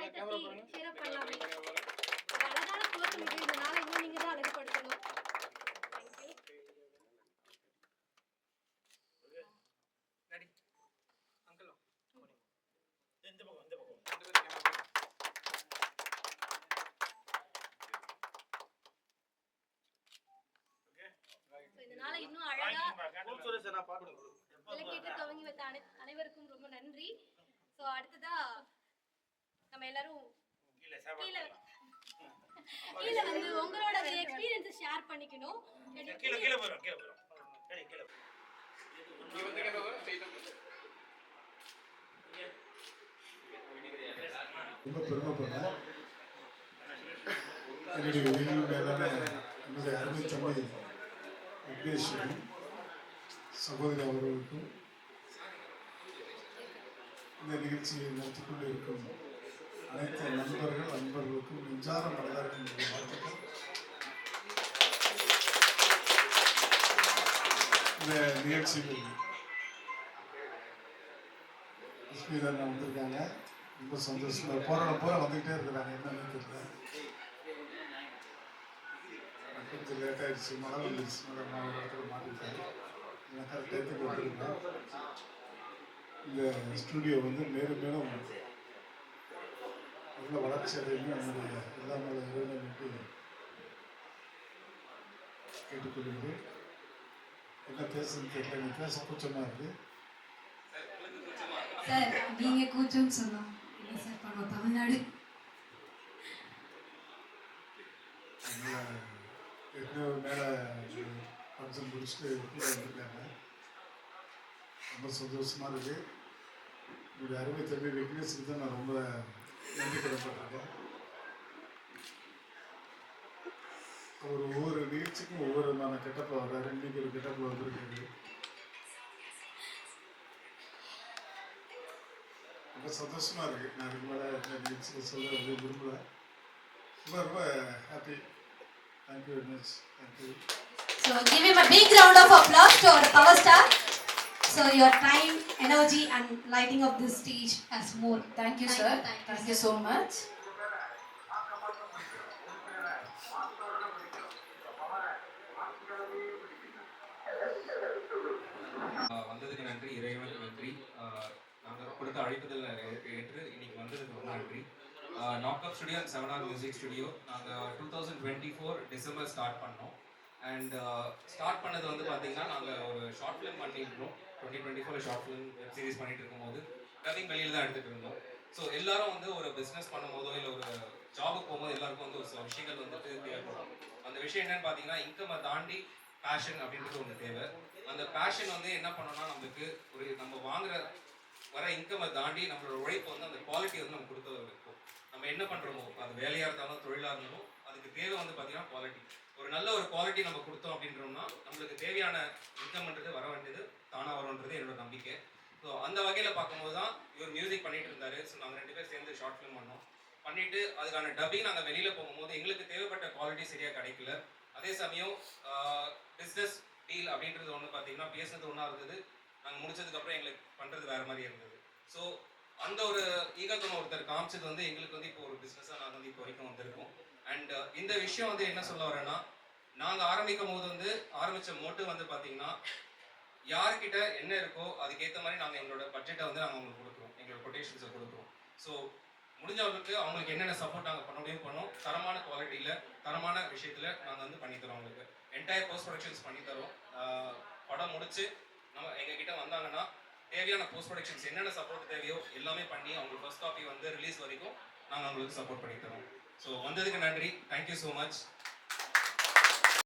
கைத்தட்டி cheer பண்ணலாமே. அழகான தோற்றம் இது. இந்த நாளை இன்னும் நீங்க தான் அழகுபடுத்தணும். ரெடி அங்கிள் இந்த பக்கம் இந்த நாளை இன்னும் அழகா விளக்கேற்று துவங்கி வைத்த அனைவருக்கும் ரொம்ப நன்றி. சோ அடுத்ததா நம்ம எல்லாரும் கீழ வந்து உங்களோட எக்ஸ்பீரியன்ஸ் ஷேர் பண்ணிக்கணும். கீழ போறோம் சரி கீழ ரொம்ப பெருமைப்படுறேன். என்னுடைய உயிரின் மேலான என்னுடைய அருமை தம்பி விக்னேஸ்வரன் சகோதரி அவர்களுக்கும் இந்த நிகழ்ச்சியை நடத்தி கொண்டு இருக்கும் அனைத்து அன்பர்களுக்கும் நெஞ்சார மனதார்ந்த வாழ்த்துக்கள். இந்த நிகழ்ச்சியில் ஸ்ரீதரன் வந்திருக்காங்க. ரொம்ப சந்தோஷம். போற வந்துகிட்டே இருக்கிறாங்க. என்னன்னு தெரியல, கொஞ்சம் லேட் ஆயிடுச்சு. மழை வந்துடுச்சு. நான் ஒரு இடத்துல மாட்டிட்டேன். நான் கரெக்ட் டயத்துக்கு வந்துருக்கேன். இந்த ஸ்டூடியோ வந்து மேலும் மேலும் நல்ல வளர்ச்சி அடையும் என்னுடைய எல்லா மேலே இறைவனுக்கு கேட்டுக்கொள்கிறேன். என்ன பேசுன்னு தெரியல, நீ பேச கூச்சமாக இருக்கு சார். நீங்க கூச்சம்னு சொன்னோம் இல்லை சார், பணம் தமிழ்நாடு ஏற்கனவே மேலே ஃபங்க்ஷன் முடிச்சுட்டு கீழே வந்துருக்காங்க. ரொம்ப சந்தோஷமாக இருக்குது. என்னுடைய அருமை தம்பி விக்னேஷுக்கு தான் நான் ரொம்ப நன்றி கடன்பட்டிருக்கேன். ஒவ்வொரு நிகழ்ச்சிக்கும் ஒவ்வொரு விதமான கெட்டப்பில் வர்றாரு. இன்றைக்கி ஒரு கெட்டப்பில் வந்துருக்காரு. ரொம்ப சந்தோஷமாக இருக்குது. நான் அதுக்கு மேலே இந்த நிகழ்ச்சியில் சொல்ல வந்து விரும்பலை. ரொம்ப ரொம்ப happy. Thank you very much. Thank you. So give him a big round of applause to our power star. So your time, energy and lighting up this stage as more. Thank you, sir. Thank you so much. வந்ததுக்கு நன்றி, இறைவனுக்கு நன்றி. நாங்கள் கொடுத்த அழைப்புதல் ஏற்று இன்னைக்கு வந்ததுக்கு ரொம்ப நன்றி. Knock up studio and 7R music studio நாங்கள் 2024 டிசம்பர் ஸ்டார்ட் பண்ணோம். அண்ட் ஸ்டார்ட் பண்ணது வந்து பார்த்தீங்கன்னா நாங்கள் ஒரு ஷார்ட் ஃபிலிம் பண்ணியிருந்தோம். 2024 ஷார்ட் ஃபிலிம் வெப் சீரிஸ் பண்ணிட்டு இருக்கும்போது டப்பிங் வெளியில் தான் எடுத்துகிட்டு இருந்தோம். ஸோ எல்லாரும் வந்து ஒரு பிஸ்னஸ் பண்ணும்போதோ இல்லை ஒரு ஜாபுக்கு போகும்போது எல்லாருக்கும் வந்து ஒரு சில விஷயங்கள் வந்துட்டு தேவைப்படும். அந்த விஷயம் என்னன்னு பார்த்தீங்கன்னா இன்கம்மை தாண்டி பேஷன் அப்படின்றது ஒன்று தேவை. அந்த பேஷன் வந்து என்ன பண்ணோம்னா நம்மளுக்கு ஒரு நம்ம வாங்குற வர இன்கம்மை தாண்டி நம்மளோட உழைப்பு வந்து அந்த குவாலிட்டி வந்து நம்ம கொடுத்தது இருக்கும். நம்ம என்ன பண்ணுறோமோ அது வேலையாக இருந்தாலும் தொழிலாக இருந்தாலும் அதுக்கு தேவை வந்து பார்த்தீங்கன்னா குவாலிட்டி. ஒரு நல்ல ஒரு குவாலிட்டி நம்ம கொடுத்தோம் அப்படின்றோம்னா நம்மளுக்கு தேவையான இன்கம்ன்றது வர வேண்டியது தானாக வரும்ன்றது என்னோட நம்பிக்கை. ஸோ அந்த வகையில் பார்க்கும்போது தான் இவர் மியூசிக் பண்ணிட்டு இருந்தாரு. ஸோ நாங்கள் 2 பேர் சேர்ந்து ஷார்ட் ஃபிலிம் பண்ணோம். பண்ணிட்டு அதுக்கான டப்பிங் நாங்கள் வெளியில் போகும்போது எங்களுக்கு தேவைப்பட்ட குவாலிட்டி சரியாக கிடைக்கல. அதே சமயம் பிஸ்னஸ் டீல் அப்படின்றது ஒன்று பார்த்தீங்கன்னா பேசுனது ஒன்றா இருந்தது, நாங்கள் முடிச்சதுக்கப்புறம் எங்களுக்கு பண்ணுறது வேறு மாதிரி இருந்தது. ஸோ அந்த ஒரு ஈகத்தம் ஒருத்தர் காமிச்சது வந்து எங்களுக்கு வந்து இப்போ ஒரு பிஸ்னஸாக நாங்கள் வந்து இப்போ வரைக்கும் வந்திருக்கோம். அண்ட் இந்த விஷயம் வந்து என்ன சொல்ல வரேன்னா, நாங்கள் ஆரம்பிக்கும் போது வந்து ஆரம்பித்த மோட்டிவ் வந்து பார்த்தீங்கன்னா யார்கிட்ட என்ன இருக்கோ அதுக்கேற்ற மாதிரி நாங்கள் எங்களோட பட்ஜெட்டை வந்து நாங்கள் அவங்களுக்கு கொடுக்குறோம், எங்களோட கொட்டேஷன்ஸை கொடுக்குறோம். ஸோ முடிஞ்சவங்களுக்கு அவங்களுக்கு என்னென்ன சப்போர்ட் நாங்கள் பண்ண முடியும் பண்ணோம். தரமான குவாலிட்டியில் தரமான விஷயத்தில் நாங்கள் வந்து பண்ணித்தரோம். அவங்களுக்கு என்டையர் போஸ்ட் ப்ரொடக்ஷன்ஸ் பண்ணித்தரோம். படம் முடிச்சு நம்ம எங்ககிட்ட வந்தாங்கன்னா தேவையான போஸ்ட் ப்ரொடக்ஷன்ஸ் என்னென்ன சப்போர்ட் தேவையோ எல்லாமே பண்ணி அவங்களுக்கு ஃபர்ஸ்ட் காப்பி வந்து ரிலீஸ் வரைக்கும் நாங்கள் அவங்களுக்கு சப்போர்ட் பண்ணித்தரோம். ஸோ வந்ததுக்கு நன்றி. Thank you so much.